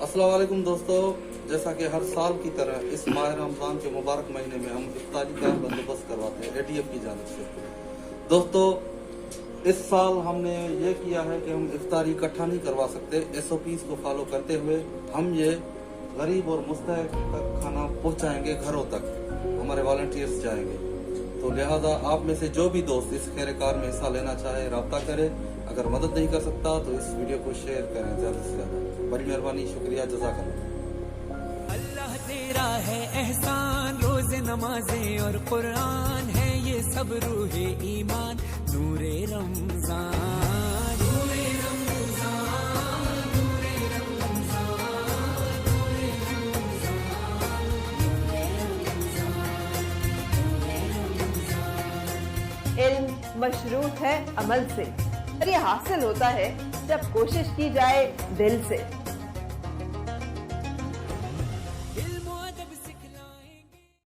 अस्सलाम वालेकुम दोस्तों, जैसा कि हर साल की तरह इस माह रमज़ान के मुबारक महीने में हम इफ्तारी का बंदोबस्त करवाते हैं एटीएफ की जानिब से। दोस्तों, इस साल हमने ये किया है कि हम इफ्तारी इकट्ठा नहीं करवा सकते। SOPs को फॉलो करते हुए हम ये गरीब और मुस्तहक तक खाना पहुंचाएंगे, घरों तक हमारे वॉलंटियर्स जाएंगे। तो लिहाजा आप में से जो भी दोस्त इस खैर कार में हिस्सा लेना चाहे रब्ता करे। अगर मदद नहीं कर सकता तो इस वीडियो को शेयर करें ज़्यादा से ज़्यादा। बड़ी मेहरबानी, शुक्रिया, जज़ाकल्लाह। अल्लाह तेरा है एहसान, रोज़ नमाजें और कुरान है ये सब रूहे ईमान, नूरे रमज़ान, नूरे रमज़ान, नूरे रमज़ान, नूरे रमज़ान, नूरे रमज़ान। इल्म मशरूत है अमल से और ये हासिल होता है जब कोशिश की जाए दिल से।